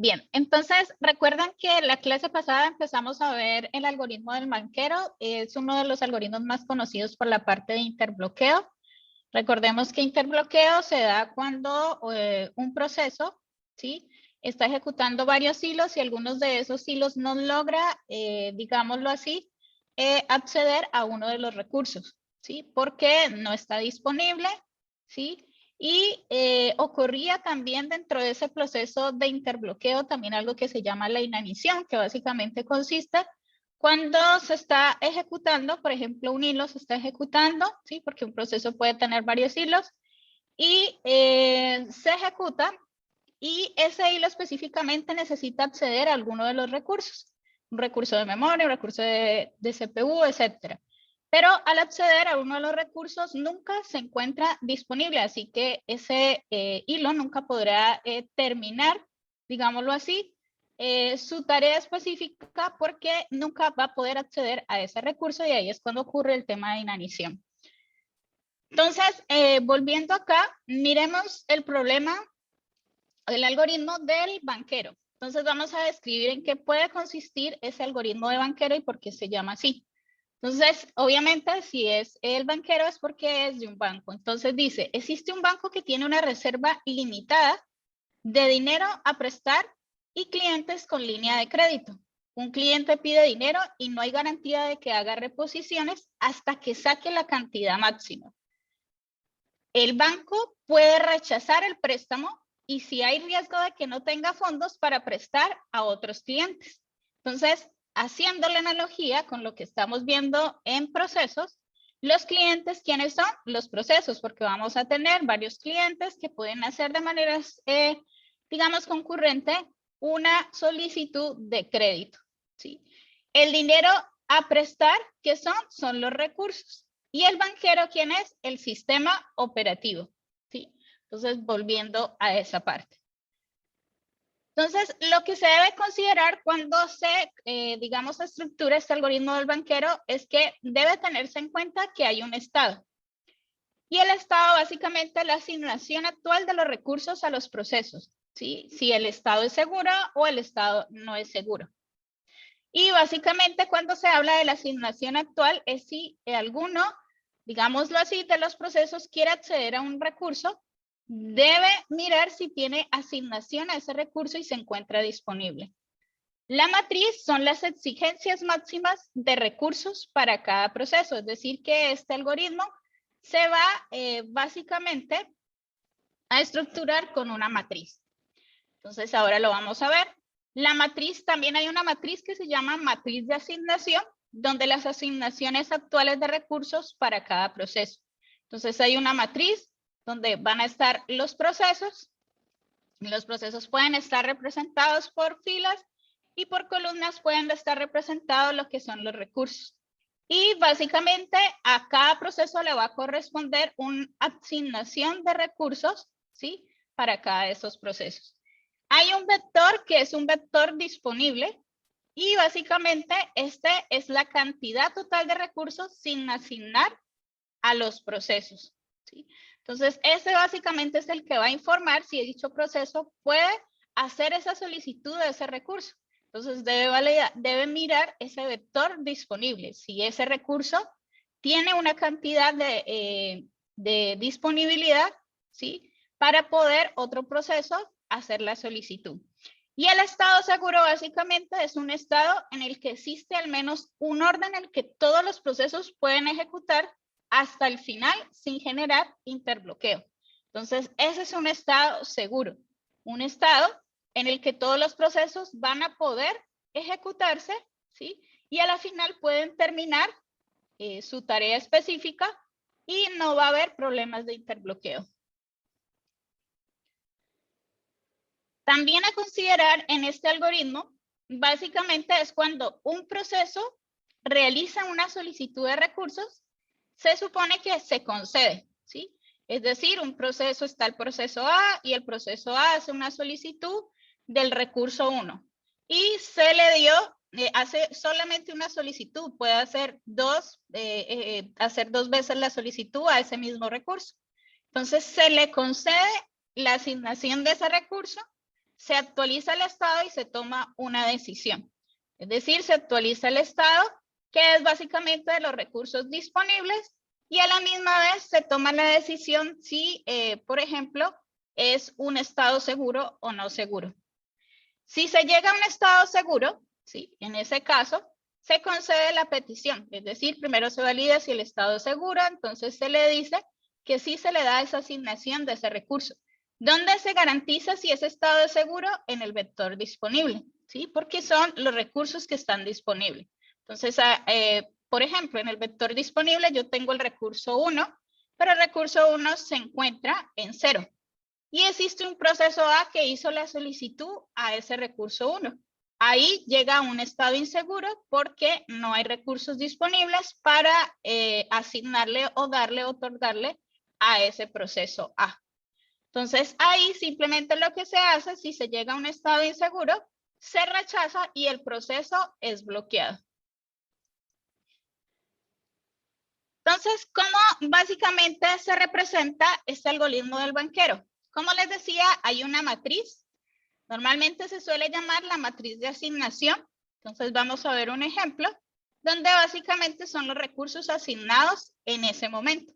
Bien, entonces recuerdan que la clase pasada empezamos a ver el algoritmo del banquero. Es uno de los algoritmos más conocidos por la parte de interbloqueo. Recordemos que interbloqueo se da cuando un proceso, ¿sí?, está ejecutando varios hilos y algunos de esos hilos no logra, digámoslo así, acceder a uno de los recursos, ¿sí?, porque no está disponible, ¿sí? Y ocurría también dentro de ese proceso de interbloqueo también algo que se llama la inanición, que básicamente consiste cuando se está ejecutando, por ejemplo, un hilo se está ejecutando, ¿sí?, porque un proceso puede tener varios hilos, y se ejecuta, y ese hilo específicamente necesita acceder a alguno de los recursos, un recurso de memoria, un recurso de CPU, etcétera. Pero al acceder a uno de los recursos nunca se encuentra disponible, así que ese hilo nunca podrá terminar, digámoslo así, su tarea específica porque nunca va a poder acceder a ese recurso y ahí es cuando ocurre el tema de inanición. Entonces, volviendo acá, miremos el problema del algoritmo del banquero. Entonces vamos a describir en qué puede consistir ese algoritmo de banquero y por qué se llama así. Entonces, obviamente, si es el banquero es porque es de un banco. Entonces dice, existe un banco que tiene una reserva ilimitada de dinero a prestar y clientes con línea de crédito. Un cliente pide dinero y no hay garantía de que haga reposiciones hasta que saque la cantidad máxima. El banco puede rechazar el préstamo y si hay riesgo de que no tenga fondos para prestar a otros clientes. Entonces, haciendo la analogía con lo que estamos viendo en procesos, los clientes, ¿quiénes son? Los procesos, porque vamos a tener varios clientes que pueden hacer de manera, digamos, concurrente una solicitud de crédito, ¿sí? El dinero a prestar, ¿qué son? Son los recursos. Y el banquero, ¿quién es? El sistema operativo, ¿sí? Entonces, volviendo a esa parte. Entonces, lo que se debe considerar cuando se, digamos, estructura este algoritmo del banquero es que debe tenerse en cuenta que hay un estado. Y el estado, básicamente, es la asignación actual de los recursos a los procesos, ¿sí? Si el estado es seguro o el estado no es seguro. Y básicamente, cuando se habla de la asignación actual, es si alguno, digámoslo así, de los procesos quiere acceder a un recurso, debe mirar si tiene asignación a ese recurso y se encuentra disponible. La matriz son las exigencias máximas de recursos para cada proceso, es decir, que este algoritmo se va básicamente a estructurar con una matriz. Entonces, ahora lo vamos a ver. La matriz, también hay una matriz que se llama matriz de asignación, donde las asignaciones actuales de recursos para cada proceso. Entonces, hay una matriz donde van a estar los procesos. Los procesos pueden estar representados por filas y por columnas pueden estar representados lo que son los recursos. Y básicamente a cada proceso le va a corresponder una asignación de recursos, ¿sí?, para cada de esos procesos. Hay un vector que es un vector disponible y básicamente este es la cantidad total de recursos sin asignar a los procesos, ¿sí? Entonces, ese básicamente es el que va a informar si dicho proceso puede hacer esa solicitud de ese recurso. Entonces, debe mirar ese vector disponible. Si ese recurso tiene una cantidad de disponibilidad, ¿sí?, para poder otro proceso hacer la solicitud. Y el estado seguro básicamente es un estado en el que existe al menos un orden en el que todos los procesos pueden ejecutar hasta el final sin generar interbloqueo. Entonces, ese es un estado seguro, un estado en el que todos los procesos van a poder ejecutarse, ¿sí?, y a la final pueden terminar su tarea específica y no va a haber problemas de interbloqueo. También a considerar en este algoritmo, básicamente es cuando un proceso realiza una solicitud de recursos, se supone que se concede, ¿sí? Es decir, un proceso está el proceso A y el proceso A hace una solicitud del recurso 1 y se le dio, hace solamente una solicitud, puede hacer dos veces la solicitud a ese mismo recurso. Entonces se le concede la asignación de ese recurso, se actualiza el estado y se toma una decisión. Es decir, se actualiza el estado, que es básicamente de los recursos disponibles, y a la misma vez se toma la decisión si, por ejemplo, es un estado seguro o no seguro. Si se llega a un estado seguro, ¿sí? En ese caso, se concede la petición. Es decir, primero se valida si el estado es seguro, entonces se le dice que sí se le da esa asignación de ese recurso. ¿Dónde se garantiza si ese estado es seguro? En el vector disponible, ¿sí? Porque son los recursos que están disponibles. Entonces, por ejemplo, en el vector disponible yo tengo el recurso 1, pero el recurso 1 se encuentra en 0. Y existe un proceso A que hizo la solicitud a ese recurso 1. Ahí llega a un estado inseguro porque no hay recursos disponibles para asignarle o darle, otorgarle a ese proceso A. Entonces, ahí simplemente lo que se hace, si se llega a un estado inseguro, se rechaza y el proceso es bloqueado. Entonces, ¿cómo básicamente se representa este algoritmo del banquero? Como les decía, hay una matriz. Normalmente se suele llamar la matriz de asignación. Entonces, vamos a ver un ejemplo donde básicamente son los recursos asignados en ese momento.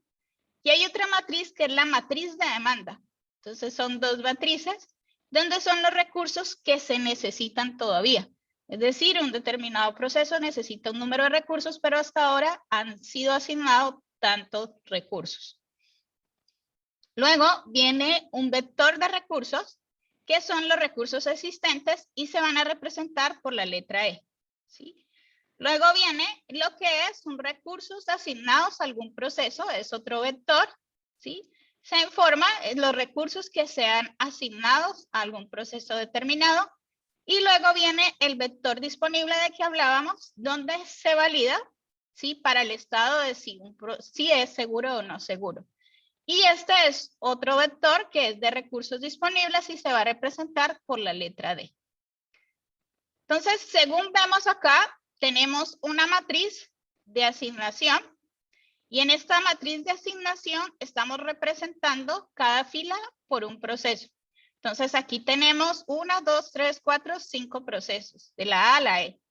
Y hay otra matriz que es la matriz de demanda. Entonces, son dos matrices donde son los recursos que se necesitan todavía. Es decir, un determinado proceso necesita un número de recursos, pero hasta ahora han sido asignados tantos recursos. Luego viene un vector de recursos, que son los recursos existentes y se van a representar por la letra E, ¿sí? Luego viene lo que es un recursos asignados a algún proceso, es otro vector, ¿sí? Se informa los recursos que sean asignados a algún proceso determinado. Y luego viene el vector disponible de que hablábamos, donde se valida, ¿sí? Para el estado de si es seguro o no seguro. Y este es otro vector que es de recursos disponibles y se va a representar por la letra D. Entonces, según vemos acá, tenemos una matriz de asignación y en esta matriz de asignación estamos representando cada fila por un proceso. Entonces, aquí tenemos 1, 2, 3, 4, 5 procesos, de la A a la E.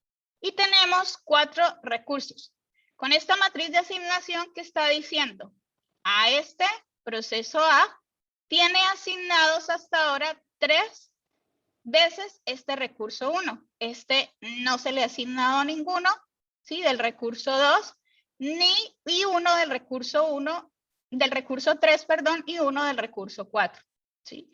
Y tenemos 4 recursos. Con esta matriz de asignación, ¿qué está diciendo? A este proceso A tiene asignados hasta ahora 3 veces este recurso 1. Este no se le ha asignado a ninguno, ¿sí? Del recurso 2, y uno del recurso 1, del recurso 3, perdón, y uno del recurso 4, ¿sí?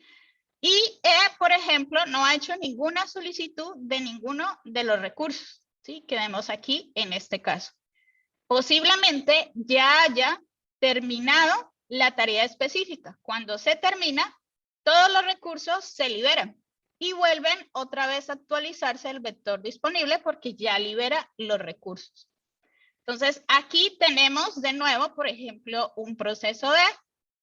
Y por ejemplo, no ha hecho ninguna solicitud de ninguno de los recursos, ¿sí? Que vemos aquí en este caso. Posiblemente ya haya terminado la tarea específica. Cuando se termina, todos los recursos se liberan y vuelven otra vez a actualizarse el vector disponible porque ya libera los recursos. Entonces, aquí tenemos de nuevo, por ejemplo, un proceso D,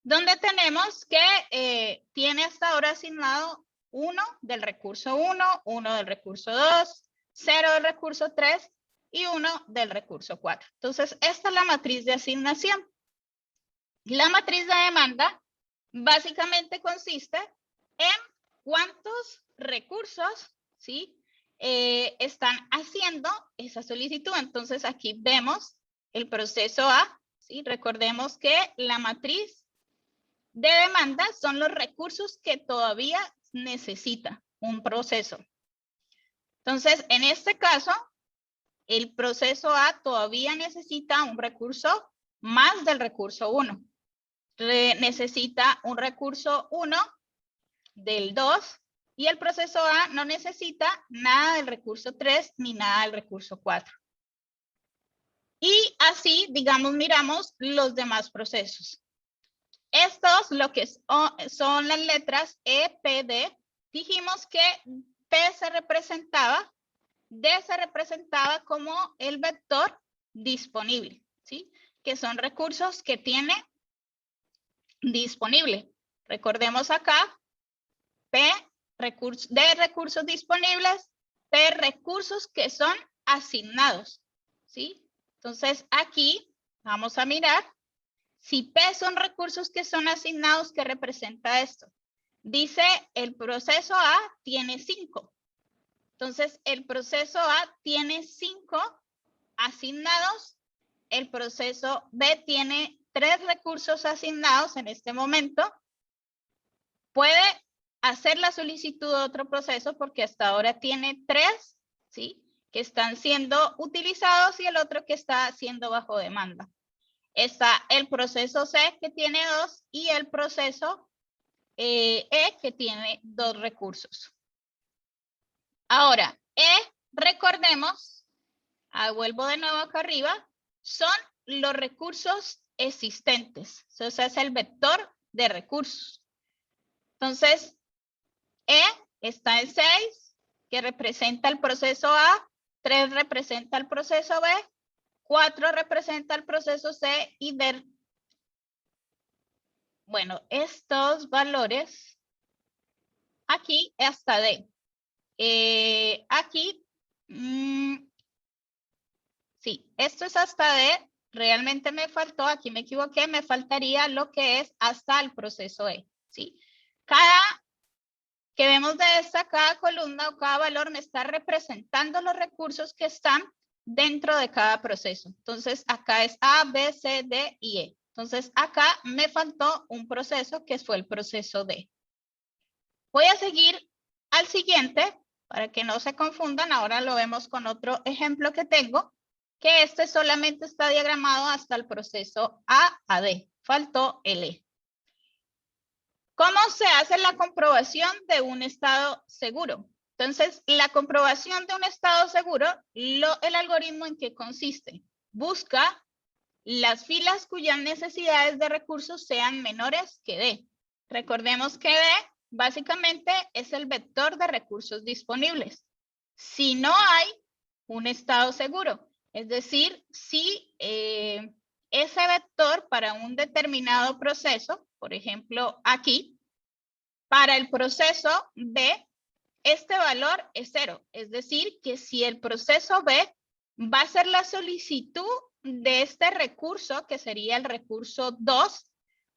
donde tenemos que tiene hasta ahora asignado 1 del recurso 1, 1 del recurso 2, 0 del recurso 3 y 1 del recurso 4. Entonces, esta es la matriz de asignación. La matriz de demanda básicamente consiste en cuántos recursos, ¿sí? Están haciendo esa solicitud. Entonces, aquí vemos el proceso A, ¿sí? Recordemos que la matriz de demanda son los recursos que todavía necesita un proceso. Entonces, en este caso, el proceso A todavía necesita un recurso más del recurso 1. Necesita un recurso 1 del 2 y el proceso A no necesita nada del recurso 3 ni nada del recurso 4. Y así, digamos, miramos los demás procesos. Estos, lo que son las letras E, P, D, dijimos que P se representaba, D se representaba como el vector disponible, ¿sí? Que son recursos que tiene disponible. Recordemos acá, P, D, recursos disponibles, P, recursos que son asignados, ¿sí? Entonces, aquí vamos a mirar. Si P son recursos que son asignados, ¿qué representa esto? dice el proceso A tiene 5. Entonces, el proceso A tiene 5 asignados. El proceso B tiene 3 recursos asignados en este momento. Puede hacer la solicitud de otro proceso porque hasta ahora tiene 3, ¿sí?, que están siendo utilizados y el otro que está siendo bajo demanda. Está el proceso C que tiene 2 y el proceso E que tiene 2 recursos. Ahora, recordemos, vuelvo de nuevo acá arriba, son los recursos existentes. Eso es el vector de recursos. Entonces, E está en 6, que representa el proceso A, 3 representa el proceso B, 4 representa el proceso C y D. Bueno, estos valores aquí hasta D. Aquí, sí, esto es hasta D. Realmente me faltó, aquí me equivoqué, me faltaría lo que es hasta el proceso E, ¿sí? Cada que vemos de esta, cada columna o cada valor me está representando los recursos que están dentro de cada proceso. Entonces, acá es A, B, C, D y E. Entonces, acá me faltó un proceso que fue el proceso D. Voy a seguir al siguiente para que no se confundan. Ahora lo vemos con otro ejemplo que tengo, que este solamente está diagramado hasta el proceso A a D. Faltó el E. ¿Cómo se hace la comprobación de un estado seguro? Entonces, la comprobación de un estado seguro, el algoritmo en qué consiste. Busca las filas cuyas necesidades de recursos sean menores que D. Recordemos que D básicamente es el vector de recursos disponibles. Si no hay un estado seguro, es decir, si ese vector para un determinado proceso, por ejemplo aquí, para el proceso B, este valor es 0. Es decir, que si el proceso B va a hacer la solicitud de este recurso, que sería el recurso 2,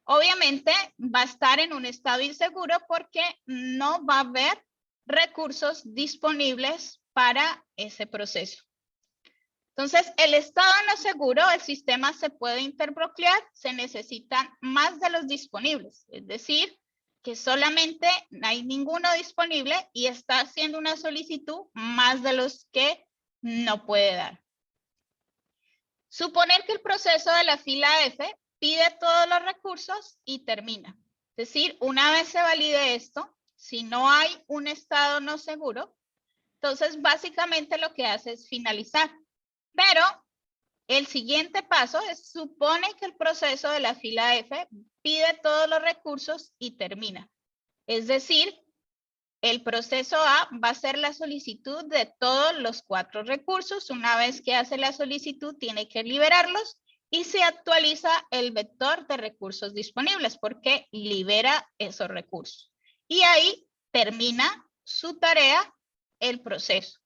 obviamente va a estar en un estado inseguro porque no va a haber recursos disponibles para ese proceso. Entonces, el estado no seguro, el sistema se puede interbloquear, se necesitan más de los disponibles, es decir, que solamente no hay ninguno disponible y está haciendo una solicitud más de los que no puede dar. Suponer que el proceso de la fila F pide todos los recursos y termina. Es decir, una vez se valide esto, si no hay un estado no seguro, entonces básicamente lo que hace es finalizar. Pero el siguiente paso es, supone que el proceso de la fila F pide todos los recursos y termina. Es decir, el proceso A va a hacer la solicitud de todos los 4 recursos. Una vez que hace la solicitud, tiene que liberarlos y se actualiza el vector de recursos disponibles porque libera esos recursos. Y ahí termina su tarea, el proceso.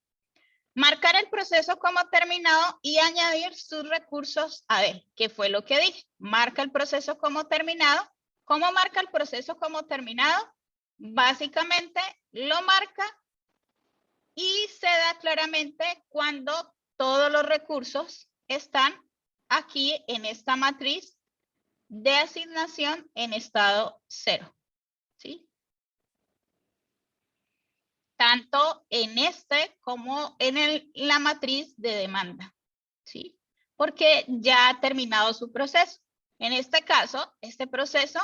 Marcar el proceso como terminado y añadir sus recursos a él, que fue lo que dije. Marca el proceso como terminado. ¿Cómo marca el proceso como terminado? Básicamente lo marca y se da claramente cuando todos los recursos están aquí en esta matriz de asignación en estado 0. ¿Sí? Tanto en este como en la matriz de demanda, ¿sí? Porque ya ha terminado su proceso. En este caso, este proceso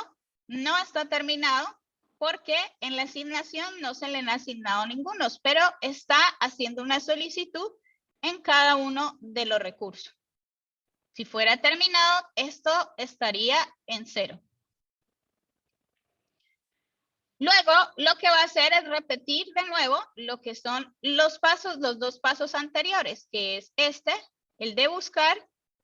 no está terminado porque en la asignación no se le han asignado ninguno, pero está haciendo una solicitud en cada uno de los recursos. Si fuera terminado, esto estaría en 0. Luego, lo que va a hacer es repetir de nuevo lo que son los pasos, los 2 pasos anteriores, que es este, el de buscar,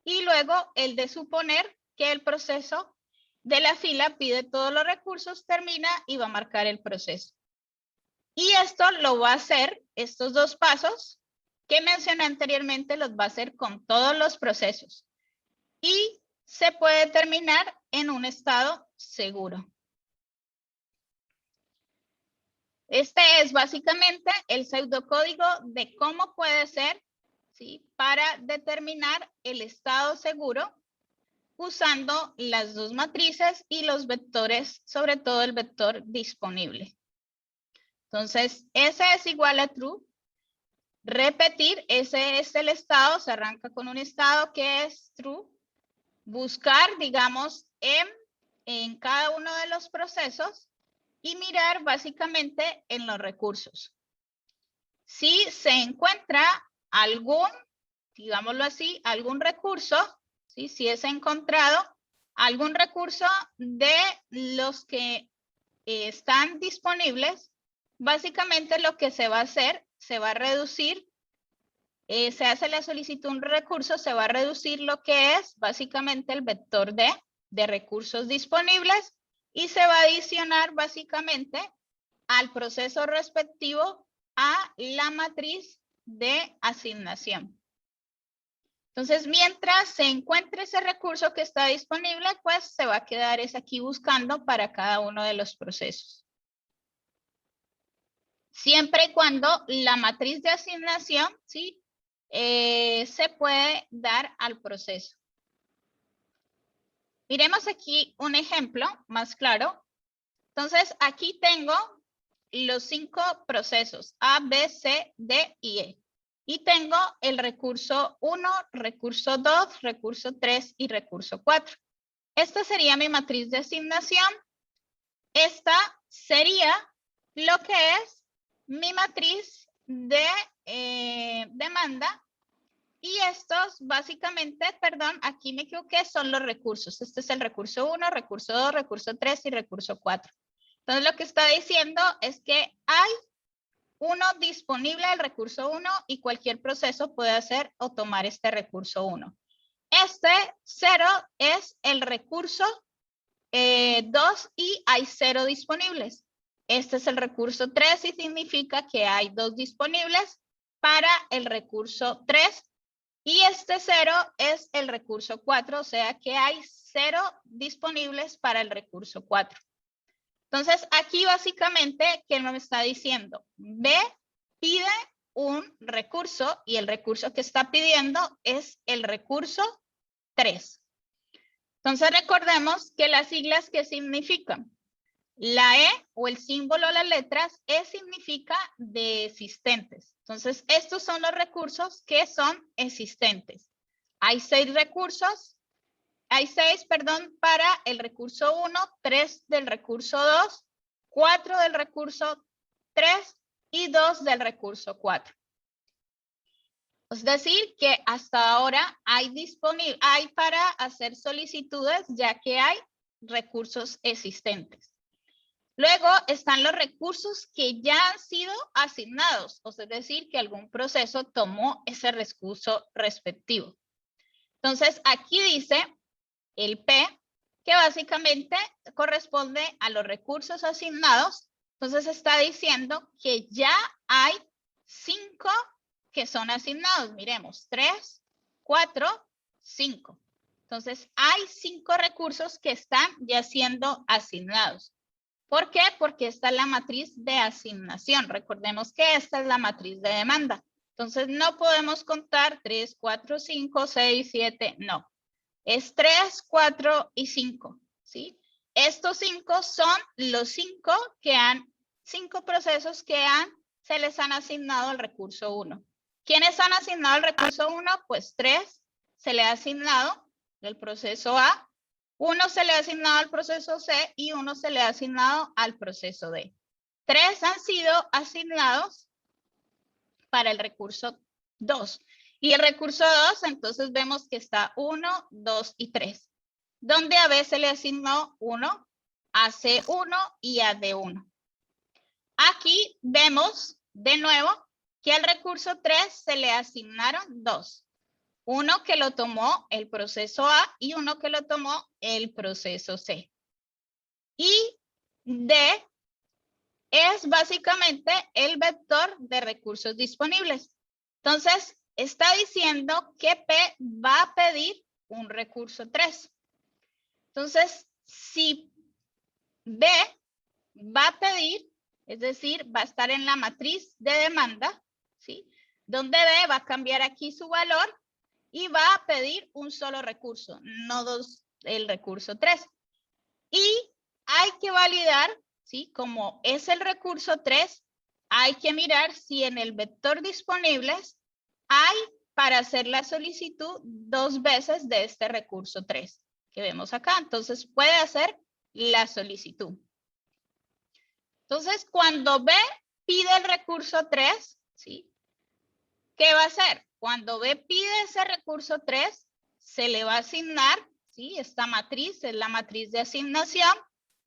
y luego el de suponer que el proceso de la fila pide todos los recursos, termina y va a marcar el proceso. Y esto lo va a hacer, estos 2 pasos que mencioné anteriormente, los va a hacer con todos los procesos. Y se puede terminar en un estado seguro. Este es básicamente el pseudocódigo de cómo puede ser, ¿sí?, para determinar el estado seguro usando las dos matrices y los vectores, sobre todo el vector disponible. Entonces, S es igual a true. Repetir, ese es el estado, se arranca con un estado que es true. Buscar, digamos, en cada uno de los procesos y mirar básicamente en los recursos. Si se encuentra algún, digámoslo así, algún recurso, ¿sí?, si es encontrado algún recurso de los que están disponibles, básicamente lo que se va a hacer, se va a reducir, se hace la solicitud de un recurso, se va a reducir lo que es básicamente el vector de recursos disponibles y se va a adicionar básicamente al proceso respectivo a la matriz de asignación. Entonces, mientras se encuentre ese recurso que está disponible, pues se va a quedar es aquí buscando para cada uno de los procesos. Siempre y cuando la matriz de asignación, ¿sí?, se puede dar al proceso. Miremos aquí un ejemplo más claro. Entonces, aquí tengo los 5 procesos A, B, C, D y E. Y tengo el recurso 1, recurso 2, recurso 3 y recurso 4. Esta sería mi matriz de asignación. Esta sería lo que es mi matriz de demanda. Y estos básicamente, perdón, aquí me equivoqué, son los recursos. Este es el recurso 1, recurso 2, recurso 3 y recurso 4. Entonces lo que está diciendo es que hay uno disponible del recurso 1 y cualquier proceso puede hacer o tomar este recurso 1. Este 0 es el recurso 2 y hay 0 disponibles. Este es el recurso 3 y significa que hay 2 disponibles para el recurso 3. Y este 0 es el recurso 4, o sea que hay 0 disponibles para el recurso 4. Entonces, aquí básicamente, ¿qué me está diciendo? B pide un recurso y el recurso que está pidiendo es el recurso 3. Entonces, recordemos que las siglas, ¿qué significan? La E o el símbolo, las letras, E significa de existentes. Entonces, estos son los recursos que son existentes. Hay 6 recursos. Hay 6, perdón, para el recurso 1, 3 del recurso 2, 4 del recurso 3 y 2 del recurso 4. Es decir, que hasta ahora hay para hacer solicitudes ya que hay recursos existentes. Luego están los recursos que ya han sido asignados, o sea, es decir, que algún proceso tomó ese recurso respectivo. Entonces, aquí dice el P, que básicamente corresponde a los recursos asignados. Entonces está diciendo que ya hay 5 que son asignados. Miremos, 3, 4, 5. Entonces hay 5 recursos que están ya siendo asignados. ¿Por qué? Porque esta es la matriz de asignación. Recordemos que esta es la matriz de demanda. Entonces no podemos contar 3, 4, 5, 6, 7, no. Es 3, 4 y 5, ¿sí? Estos 5 son los 5 procesos que se les han asignado el recurso 1. ¿Quiénes han asignado el recurso 1? Pues 3 se le ha asignado el proceso A, 1 se le ha asignado al proceso C y 1 se le ha asignado al proceso D. 3 han sido asignados para el recurso 2. Y el recurso 2, entonces vemos que está 1, 2 y 3. Donde a B se le asignó 1, a C1 y a D1. Aquí vemos de nuevo que al recurso 3 se le asignaron 2. Uno que lo tomó el proceso A y uno que lo tomó el proceso C. Y D es básicamente el vector de recursos disponibles. Entonces, está diciendo que P va a pedir un recurso 3. Entonces, si B va a pedir Es decir, va a estar en la matriz de demanda, ¿sí? Donde B va a cambiar aquí su valor y va a pedir un solo recurso, no dos, el recurso 3. Y hay que validar, ¿sí? Como es el recurso 3, hay que mirar si en el vector disponibles hay para hacer la solicitud 2 veces de este recurso 3 que vemos acá. Entonces puede hacer la solicitud. Entonces cuando B pide el recurso 3, ¿sí? ¿Qué va a hacer? Cuando B pide ese recurso 3, se le va a asignar, ¿sí? Esta matriz es la matriz de asignación,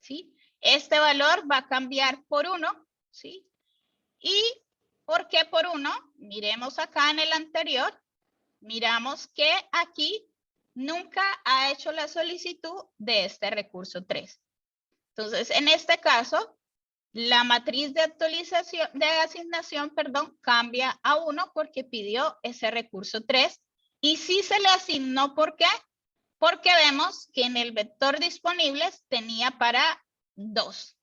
¿sí? Este valor va a cambiar por 1, ¿sí? ¿Y por qué por 1? Miremos acá en el anterior, miramos que aquí nunca ha hecho la solicitud de este recurso 3. Entonces, en este caso, la matriz de actualización, de asignación, perdón, cambia a 1 porque pidió ese recurso 3. Y sí se le asignó, ¿por qué? Porque vemos que en el vector disponibles tenía para 2.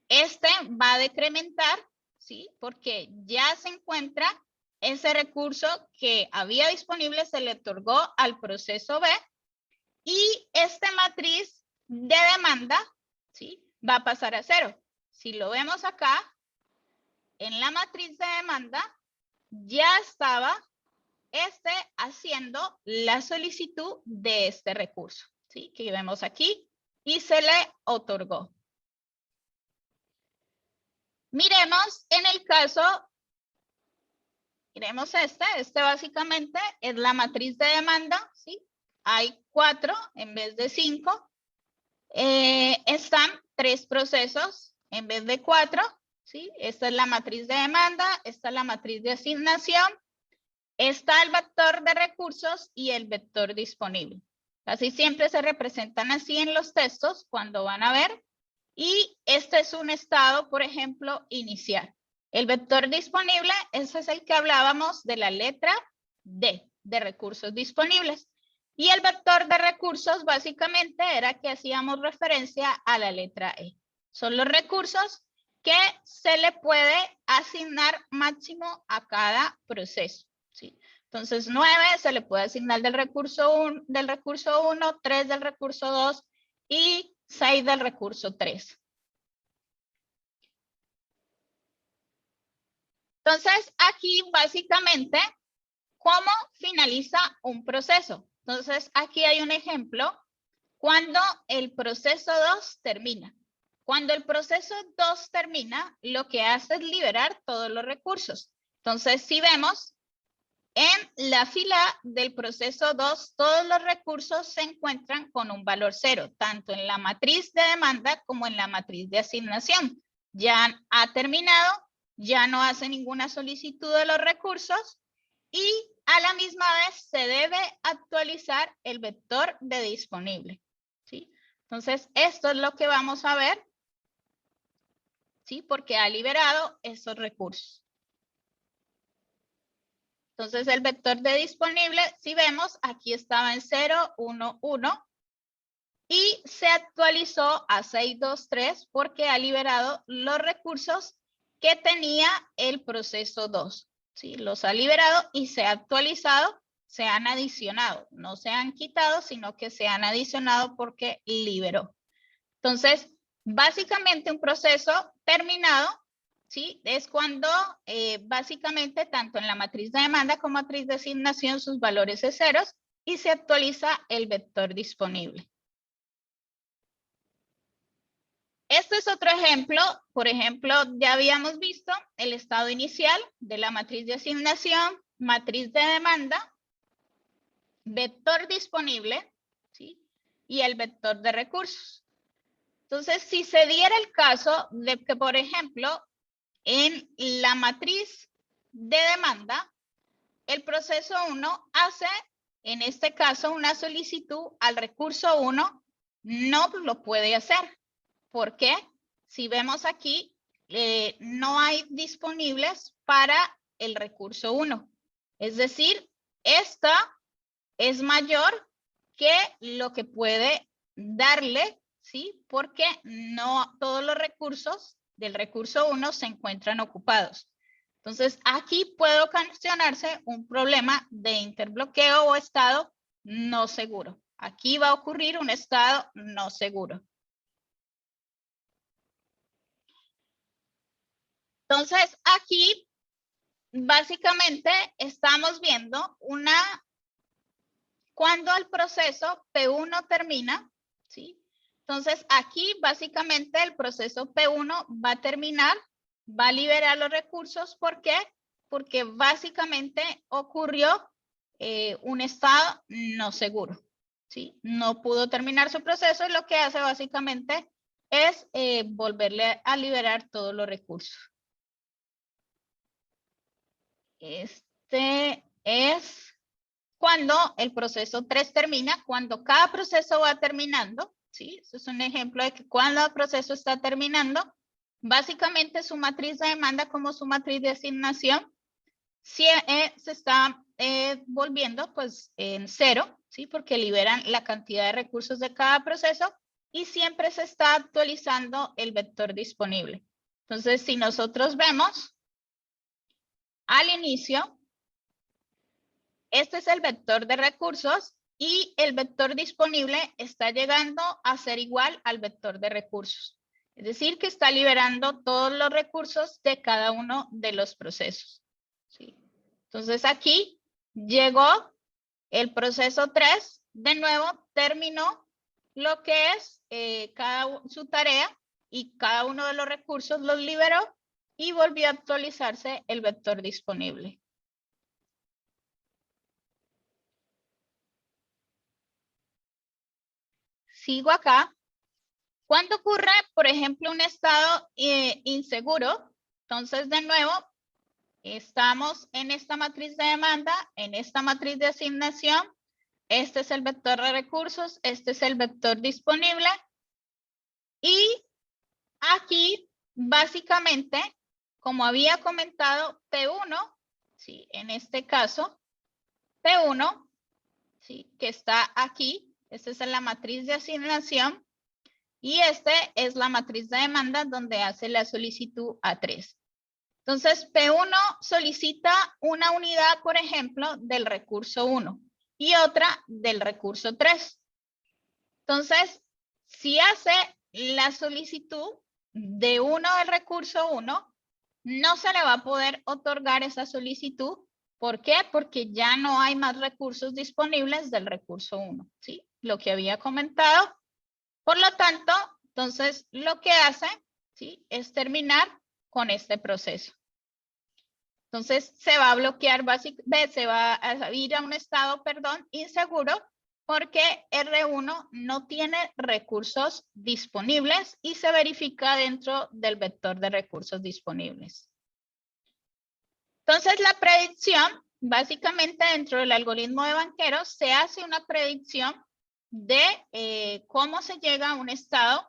Este va a decrementar, ¿sí? Porque ya se encuentra ese recurso que había disponible, se le otorgó al proceso B. Y esta matriz de demanda, ¿sí? Va a pasar a 0. Si lo vemos acá, en la matriz de demanda, ya estaba haciendo la solicitud de este recurso, ¿sí? Que vemos aquí y se le otorgó. Miremos en el caso, miremos este básicamente es la matriz de demanda, ¿sí? Hay 4 en vez de 5. Están 3 procesos en vez de 4, ¿sí? Esta es la matriz de demanda, esta es la matriz de asignación, está el vector de recursos y el vector disponible. Casi siempre se representan así en los textos cuando van a ver. Y este es un estado, por ejemplo, inicial. El vector disponible, ese es el que hablábamos de la letra D, de recursos disponibles. Y el vector de recursos básicamente era que hacíamos referencia a la letra E. Son los recursos que se le puede asignar máximo a cada proceso, ¿sí? Entonces 9 se le puede asignar del recurso 1, 3 del recurso 2 y 6 del recurso 3. Entonces aquí básicamente, ¿cómo finaliza un proceso? Entonces aquí hay un ejemplo. Cuando el proceso 2 termina. Cuando el proceso 2 termina, lo que hace es liberar todos los recursos. Entonces, si vemos, en la fila del proceso 2, todos los recursos se encuentran con un valor 0, tanto en la matriz de demanda como en la matriz de asignación. Ya ha terminado, ya no hace ninguna solicitud de los recursos y a la misma vez se debe actualizar el vector de disponible, ¿sí? Entonces, esto es lo que vamos a ver, ¿sí? Porque ha liberado esos recursos. Entonces, el vector de disponible, si vemos, aquí estaba en 0, 1, 1 y se actualizó a 6, 2, 3 porque ha liberado los recursos que tenía el proceso 2. ¿Sí? Los ha liberado y se ha actualizado, se han adicionado. No se han quitado, sino que se han adicionado porque liberó. Entonces, básicamente un proceso terminado, ¿sí? Es cuando básicamente tanto en la matriz de demanda como matriz de asignación sus valores es ceros y se actualiza el vector disponible. Este es otro ejemplo. Por ejemplo, ya habíamos visto el estado inicial de la matriz de asignación, matriz de demanda, vector disponible, ¿sí? Y el vector de recursos. Entonces, si se diera el caso de que, por ejemplo, en la matriz de demanda, el proceso 1 hace, en este caso, una solicitud al recurso 1, no lo puede hacer. ¿Por qué? Si vemos aquí, no hay disponibles para el recurso 1. Es decir, esta es mayor que lo que puede darle, ¿sí? Porque no todos los recursos del recurso 1 se encuentran ocupados. Entonces, aquí puede ocasionarse un problema de interbloqueo o estado no seguro. Aquí va a ocurrir un estado no seguro. Entonces, aquí básicamente estamos viendo cuando el proceso P1 termina, ¿sí? Entonces, aquí básicamente el proceso P1 va a terminar, va a liberar los recursos. ¿Por qué? Porque básicamente ocurrió un estado no seguro, ¿sí? No pudo terminar su proceso y lo que hace básicamente es volverle a liberar todos los recursos. Este es cuando el proceso 3 termina, cuando cada proceso va terminando, ¿sí? Eso es un ejemplo de que cuando el proceso está terminando, básicamente su matriz de demanda como su matriz de asignación se está volviendo pues en 0, ¿sí? Porque liberan la cantidad de recursos de cada proceso y siempre se está actualizando el vector disponible. Entonces, si nosotros vemos al inicio, este es el vector de recursos y el vector disponible está llegando a ser igual al vector de recursos. Es decir, que está liberando todos los recursos de cada uno de los procesos. ¿Sí? Entonces aquí llegó el proceso 3, de nuevo terminó lo que es su tarea y cada uno de los recursos los liberó y volvió a actualizarse el vector disponible. Sigo acá. Cuando ocurre, por ejemplo, un estado inseguro, entonces de nuevo estamos en esta matriz de demanda, en esta matriz de asignación. Este es el vector de recursos, este es el vector disponible. Y aquí, básicamente, como había comentado, P1, ¿sí? En este caso, P1, ¿sí? Que está aquí, esta es la matriz de asignación. Y este es la matriz de demanda donde hace la solicitud A3. Entonces, P1 solicita una unidad, por ejemplo, del recurso 1 y otra del recurso 3. Entonces, si hace la solicitud de uno del recurso 1, no se le va a poder otorgar esa solicitud. ¿Por qué? Porque ya no hay más recursos disponibles del recurso 1, ¿sí? Lo que había comentado. Por lo tanto, entonces lo que hace, ¿sí? Es terminar con este proceso. Entonces se va a bloquear, se va a ir a un estado, perdón, inseguro, porque R1 no tiene recursos disponibles y se verifica dentro del vector de recursos disponibles. Entonces la predicción, básicamente dentro del algoritmo de banqueros, se hace una predicción de cómo se llega a un estado,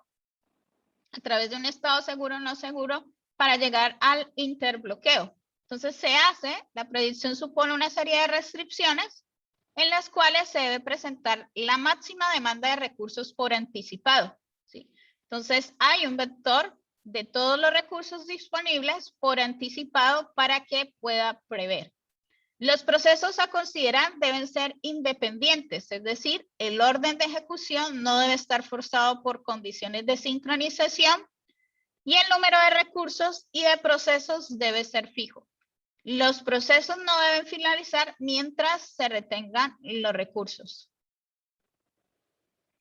a través de un estado seguro o no seguro, para llegar al interbloqueo. Entonces se hace, la predicción supone una serie de restricciones en las cuales se debe presentar la máxima demanda de recursos por anticipado, ¿sí? Entonces hay un vector de todos los recursos disponibles por anticipado para que pueda prever. Los procesos a considerar deben ser independientes, es decir, el orden de ejecución no debe estar forzado por condiciones de sincronización y el número de recursos y de procesos debe ser fijo. Los procesos no deben finalizar mientras se retengan los recursos.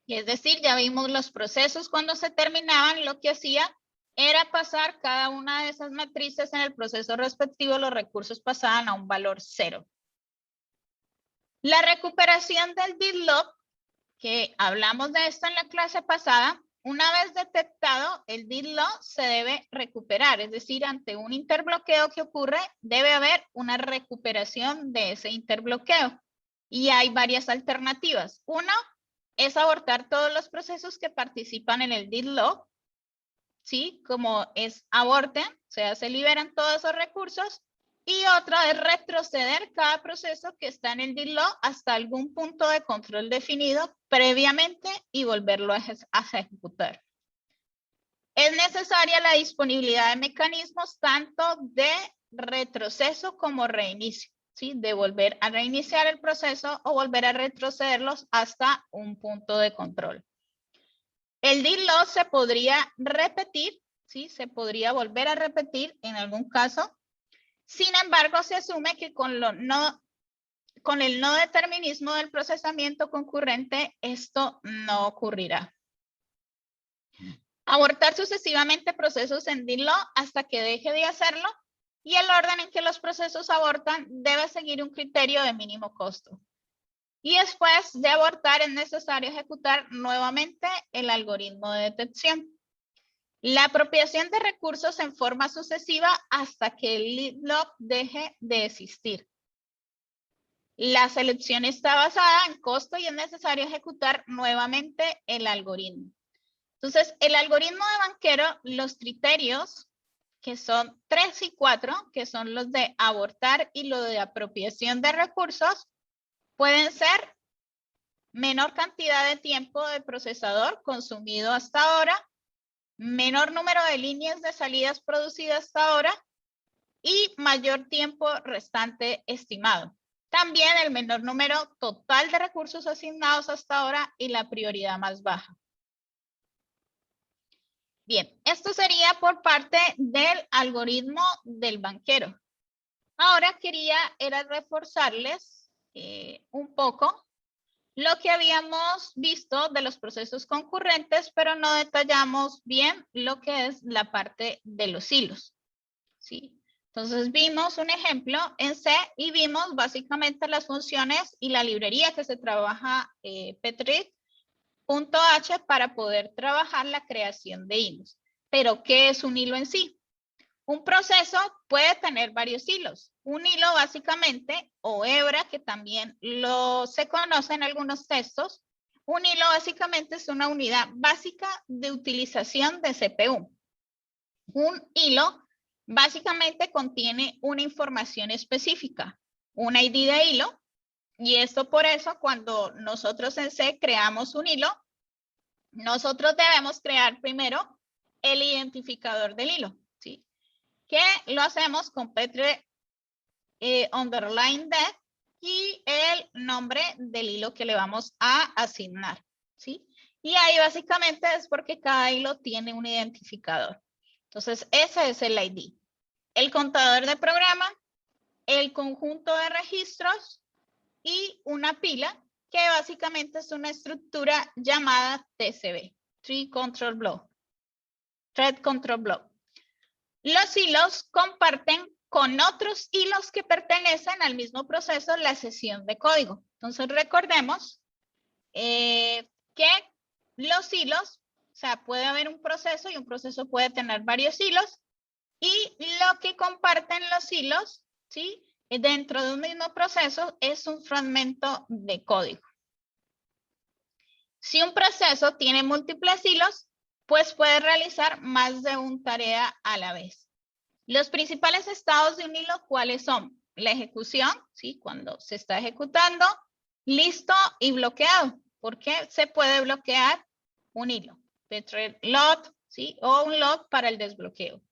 Y es decir, ya vimos los procesos cuando se terminaban, lo que hacía era pasar cada una de esas matrices en el proceso respectivo, los recursos pasaban a un valor 0. La recuperación del deadlock, que hablamos de esto en la clase pasada, una vez detectado el deadlock se debe recuperar, es decir, ante un interbloqueo que ocurre, debe haber una recuperación de ese interbloqueo. Y hay varias alternativas. Uno es abortar todos los procesos que participan en el deadlock, ¿sí? Como es aborten, o sea, se liberan todos esos recursos. Y otra es retroceder cada proceso que está en el deadlock hasta algún punto de control definido previamente y volverlo a ejecutar. Es necesaria la disponibilidad de mecanismos tanto de retroceso como reinicio, ¿sí? De volver a reiniciar el proceso o volver a retrocederlos hasta un punto de control. El did loss se podría repetir, ¿sí? Se podría volver a repetir en algún caso. Sin embargo, se asume que con el no determinismo del procesamiento concurrente, esto no ocurrirá. Abortar sucesivamente procesos en did loss hasta que deje de hacerlo, y el orden en que los procesos abortan debe seguir un criterio de mínimo costo. Y después de abortar es necesario ejecutar nuevamente el algoritmo de detección. La apropiación de recursos en forma sucesiva hasta que el lead lock deje de existir. La selección está basada en costo y es necesario ejecutar nuevamente el algoritmo. Entonces, el algoritmo de banquero, los criterios, que son 3 y 4, que son los de abortar y lo de apropiación de recursos, pueden ser menor cantidad de tiempo de procesador consumido hasta ahora, menor número de líneas de salidas producidas hasta ahora y mayor tiempo restante estimado. También el menor número total de recursos asignados hasta ahora y la prioridad más baja. Bien, esto sería por parte del algoritmo del banquero. Ahora era reforzarles un poco lo que habíamos visto de los procesos concurrentes, pero no detallamos bien lo que es la parte de los hilos. ¿Sí? Entonces vimos un ejemplo en C y vimos básicamente las funciones y la librería que se trabaja Petrit.h para poder trabajar la creación de hilos. Pero, ¿qué es un hilo en sí? Un proceso puede tener varios hilos. Un hilo básicamente, o hebra, que también se conoce en algunos textos, un hilo básicamente es una unidad básica de utilización de CPU. Un hilo básicamente contiene una información específica, un ID de hilo, y esto por eso cuando nosotros en C creamos un hilo, nosotros debemos crear primero el identificador del hilo, ¿sí? Que lo hacemos con Petri underline dev y el nombre del hilo que le vamos a asignar, ¿sí? Y ahí básicamente es porque cada hilo tiene un identificador. Entonces, ese es el ID. El contador de programa, el conjunto de registros y una pila que básicamente es una estructura llamada TCB, Thread Control Block. Los hilos comparten con otros hilos que pertenecen al mismo proceso la sesión de código. Entonces recordemos que los hilos, o sea, puede haber un proceso y un proceso puede tener varios hilos, y lo que comparten los hilos, ¿sí? Dentro de un mismo proceso es un fragmento de código. Si un proceso tiene múltiples hilos, pues puede realizar más de una tarea a la vez. Los principales estados de un hilo, ¿cuáles son? La ejecución, ¿sí? Cuando se está ejecutando, listo y bloqueado. ¿Por qué se puede bloquear un hilo? Lock, ¿sí? O un lock para el desbloqueo.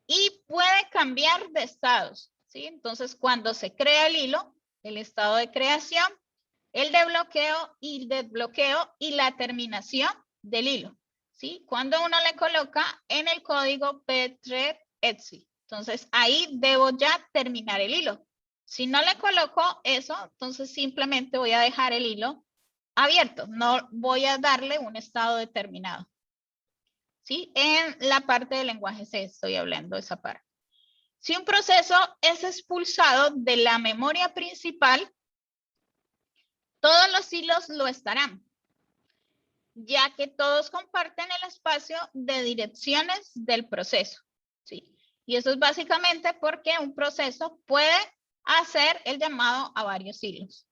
Y puede cambiar de estados, ¿sí? Entonces, cuando se crea el hilo, el estado de creación, el de bloqueo y desbloqueo y la terminación del hilo, ¿sí? Cuando uno le coloca en el código pthread etc. Entonces, ahí debo ya terminar el hilo. Si no le coloco eso, entonces simplemente voy a dejar el hilo abierto. No voy a darle un estado determinado. ¿Sí? En la parte del lenguaje C estoy hablando de esa parte. Si un proceso es expulsado de la memoria principal, todos los hilos lo estarán, ya que todos comparten el espacio de direcciones del proceso, ¿sí? Y eso es básicamente porque un proceso puede hacer el llamado a varios hilos.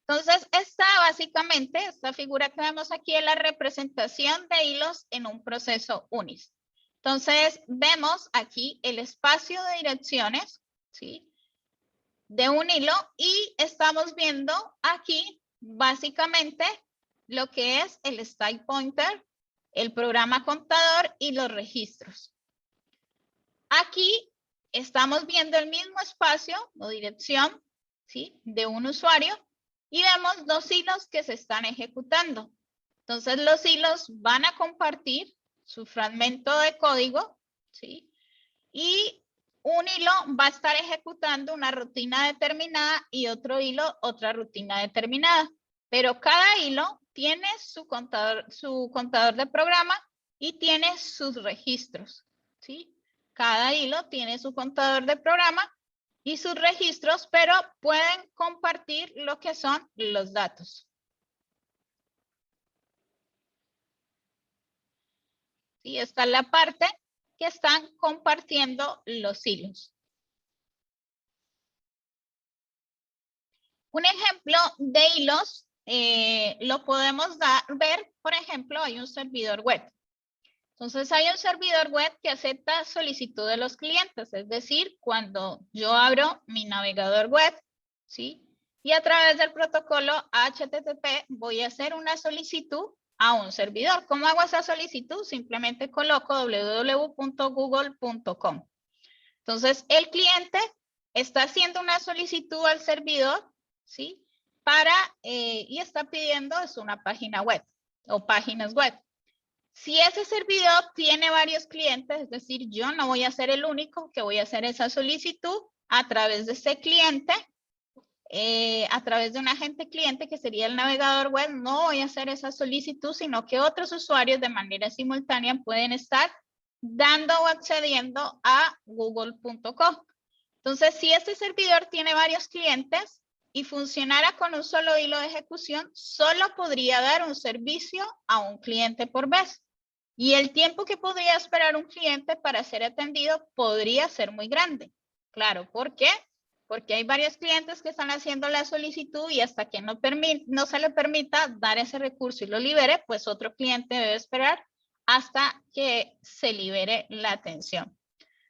Entonces, esta figura que vemos aquí es la representación de hilos en un proceso UNIX. Entonces, vemos aquí el espacio de direcciones, ¿sí? De un hilo y estamos viendo aquí, básicamente, lo que es el style pointer, el programa contador y los registros. Aquí estamos viendo el mismo espacio o dirección, ¿sí?, de un usuario y vemos dos hilos que se están ejecutando. Entonces los hilos van a compartir su fragmento de código, ¿sí? Y un hilo va a estar ejecutando una rutina determinada y otro hilo otra rutina determinada. Pero cada hilo tiene su contador de programa y tiene sus registros, ¿sí? Cada hilo tiene su contador de programa y sus registros, pero pueden compartir lo que son los datos. Y esta es la parte que están compartiendo los hilos. Un ejemplo de hilos lo podemos ver, por ejemplo, hay un servidor web. Entonces hay un servidor web que acepta solicitud de los clientes, es decir, cuando yo abro mi navegador web, ¿sí? Y a través del protocolo HTTP voy a hacer una solicitud a un servidor. ¿Cómo hago esa solicitud? Simplemente coloco www.google.com. Entonces el cliente está haciendo una solicitud al servidor, ¿sí? Y está pidiendo una página web o páginas web. Si ese servidor tiene varios clientes, es decir, yo no voy a ser el único que voy a hacer esa solicitud a través de ese cliente, a través de un agente cliente que sería el navegador web, no voy a hacer esa solicitud, sino que otros usuarios de manera simultánea pueden estar dando o accediendo a google.com. Entonces, si este servidor tiene varios clientes y funcionara con un solo hilo de ejecución, solo podría dar un servicio a un cliente por vez. Y el tiempo que podría esperar un cliente para ser atendido podría ser muy grande. Claro, ¿por qué? Porque hay varios clientes que están haciendo la solicitud y hasta que no se le permita dar ese recurso y lo libere, pues otro cliente debe esperar hasta que se libere la atención.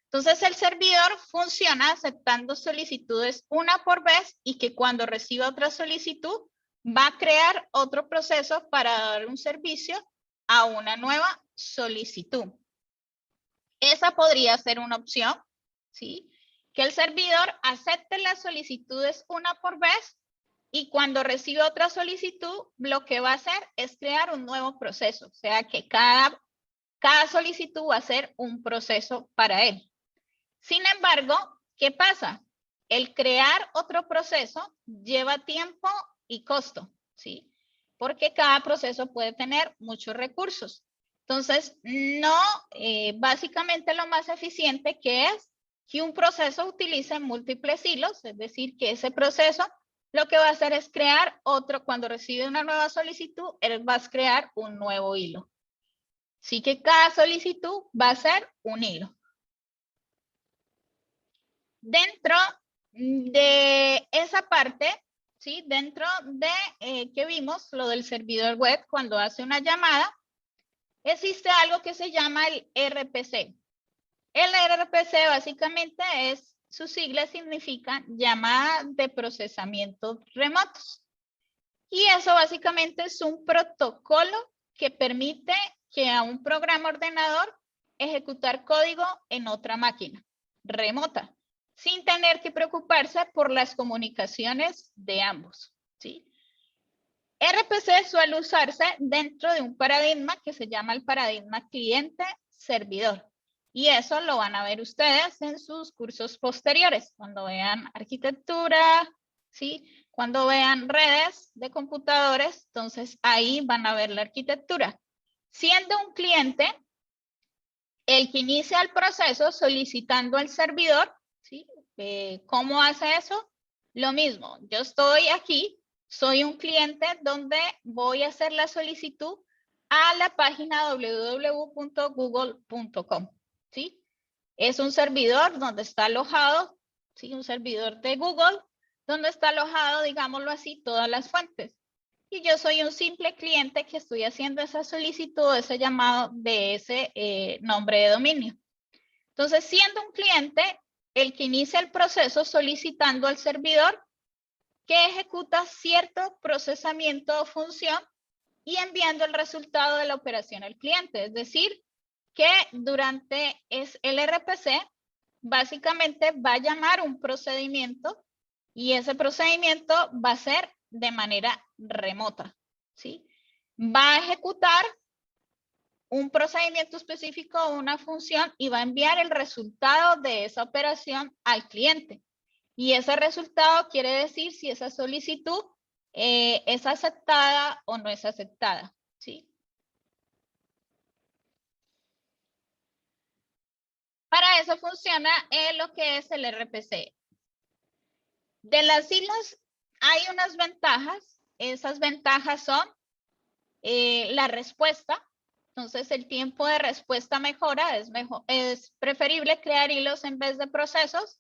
Entonces el servidor funciona aceptando solicitudes una por vez y que cuando reciba otra solicitud va a crear otro proceso para dar un servicio a una nueva solicitud. Esa podría ser una opción, ¿sí? Que el servidor acepte las solicitudes una por vez y cuando recibe otra solicitud, lo que va a hacer es crear un nuevo proceso. O sea que cada solicitud va a ser un proceso para él. Sin embargo, ¿qué pasa? El crear otro proceso lleva tiempo y costo, ¿sí? Porque cada proceso puede tener muchos recursos. Entonces, no, básicamente lo más eficiente que es que un proceso utilice múltiples hilos, es decir, que ese proceso lo que va a hacer es crear otro, cuando recibe una nueva solicitud, él va a crear un nuevo hilo. Así que cada solicitud va a ser un hilo. Dentro de esa parte, ¿sí? Dentro de que vimos lo del servidor web cuando hace una llamada, existe algo que se llama el RPC. El RPC básicamente sus siglas significan llamada de procesamiento remotos. Y eso básicamente es un protocolo que permite que a un programa ordenador ejecutar código en otra máquina remota, sin tener que preocuparse por las comunicaciones de ambos, ¿sí? RPC suele usarse dentro de un paradigma que se llama el paradigma cliente-servidor. Y eso lo van a ver ustedes en sus cursos posteriores, cuando vean arquitectura, ¿sí? Cuando vean redes de computadores, entonces ahí van a ver la arquitectura. Siendo un cliente, el que inicia el proceso solicitando al servidor, ¿sí? ¿Cómo hace eso? Lo mismo, yo estoy aquí, soy un cliente donde voy a hacer la solicitud a la página www.google.com, ¿sí? Es un servidor donde está alojado, ¿sí? Un servidor de Google, donde está alojado, digámoslo así, todas las fuentes. Y yo soy un simple cliente que estoy haciendo esa solicitud, ese llamado de ese nombre de dominio. Entonces, siendo un cliente, el que inicia el proceso solicitando al servidor que ejecuta cierto procesamiento o función y enviando el resultado de la operación al cliente. Es decir, que durante el RPC, básicamente va a llamar un procedimiento y ese procedimiento va a ser de manera remota, ¿sí? Va a ejecutar un procedimiento específico o una función y va a enviar el resultado de esa operación al cliente. Y ese resultado quiere decir si esa solicitud es aceptada o no es aceptada, ¿sí? Para eso funciona lo que es el RPC. De las hilos hay unas ventajas. Esas ventajas son la respuesta. Entonces el tiempo de respuesta mejora, es preferible crear hilos en vez de procesos.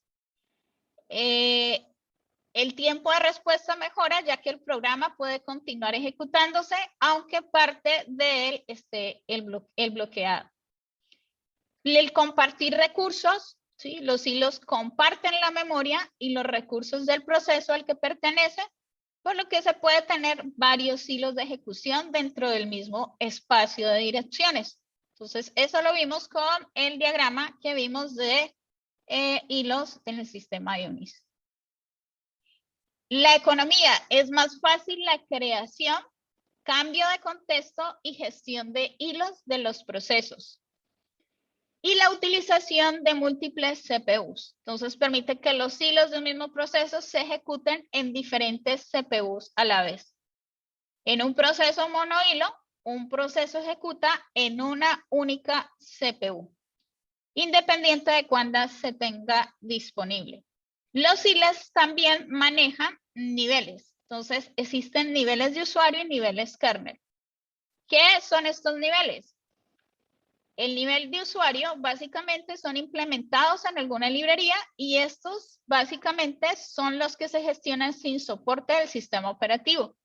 El tiempo de respuesta mejora ya que el programa puede continuar ejecutándose aunque parte de él esté el bloqueado. El compartir recursos, ¿sí? Los hilos comparten la memoria y los recursos del proceso al que pertenece, por lo que se puede tener varios hilos de ejecución dentro del mismo espacio de direcciones. Entonces, eso lo vimos con el diagrama que vimos de hilos en el sistema IONIS. La economía es más fácil la creación, cambio de contexto y gestión de hilos de los procesos. Y la utilización de múltiples CPUs. Entonces permite que los hilos de un mismo proceso se ejecuten en diferentes CPUs a la vez. En un proceso monohilo, un proceso ejecuta en una única CPU, independiente de cuándo se tenga disponible. Los hilos también manejan niveles. Entonces existen niveles de usuario y niveles kernel. ¿Qué son estos niveles? El nivel de usuario básicamente son implementados en alguna librería y estos básicamente son los que se gestionan sin soporte del sistema operativo.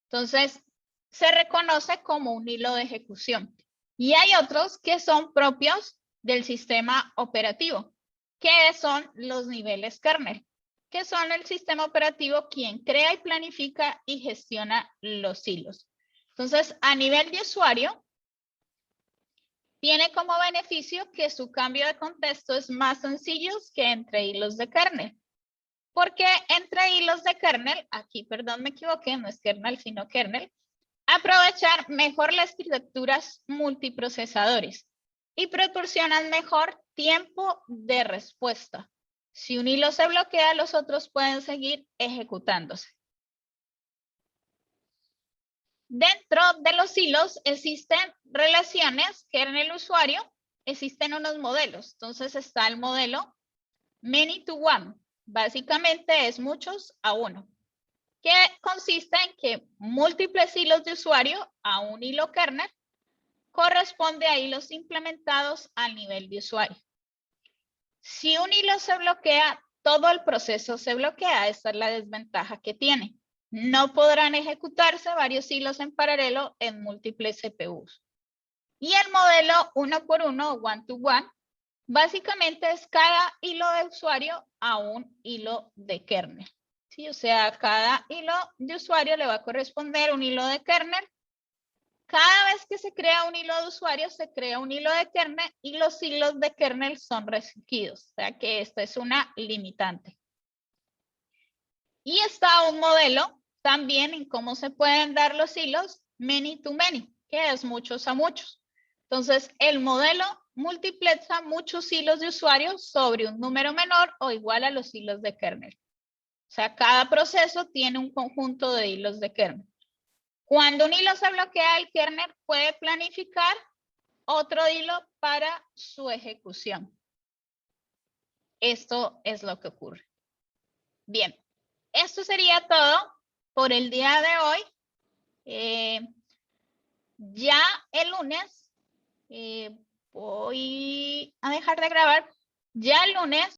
Entonces, se reconoce como un hilo de ejecución. Y hay otros que son propios del sistema operativo, que son los niveles kernel, que son el sistema operativo quien crea y planifica y gestiona los hilos. Entonces, a nivel de usuario, tiene como beneficio que su cambio de contexto es más sencillo que entre hilos de kernel. Porque entre hilos de kernel, aquí perdón me equivoqué, no es kernel sino kernel, aprovechar mejor las arquitecturas multiprocesadores y proporcionan mejor tiempo de respuesta. Si un hilo se bloquea, los otros pueden seguir ejecutándose. Dentro de los hilos existen relaciones kernel-usuario, existen unos modelos. Entonces está el modelo many to one. Básicamente es muchos a uno, que consiste en que múltiples hilos de usuario a un hilo kernel corresponde a hilos implementados al nivel de usuario. Si un hilo se bloquea, todo el proceso se bloquea. Esta es la desventaja que tiene. No podrán ejecutarse varios hilos en paralelo en múltiples CPUs. Y el modelo uno por uno, one to one, básicamente es cada hilo de usuario a un hilo de kernel. ¿Sí? O sea, cada hilo de usuario le va a corresponder un hilo de kernel. Cada vez que se crea un hilo de usuario, se crea un hilo de kernel y los hilos de kernel son restringidos. O sea que esta es una limitante. Y está un modelo también en cómo se pueden dar los hilos many to many, que es muchos a muchos. Entonces, el modelo multiplexa muchos hilos de usuario sobre un número menor o igual a los hilos de kernel. O sea, cada proceso tiene un conjunto de hilos de kernel. Cuando un hilo se bloquea, el kernel puede planificar otro hilo para su ejecución. Esto es lo que ocurre. Bien, esto sería todo por el día de hoy. Ya el lunes voy a dejar de grabar. Ya el lunes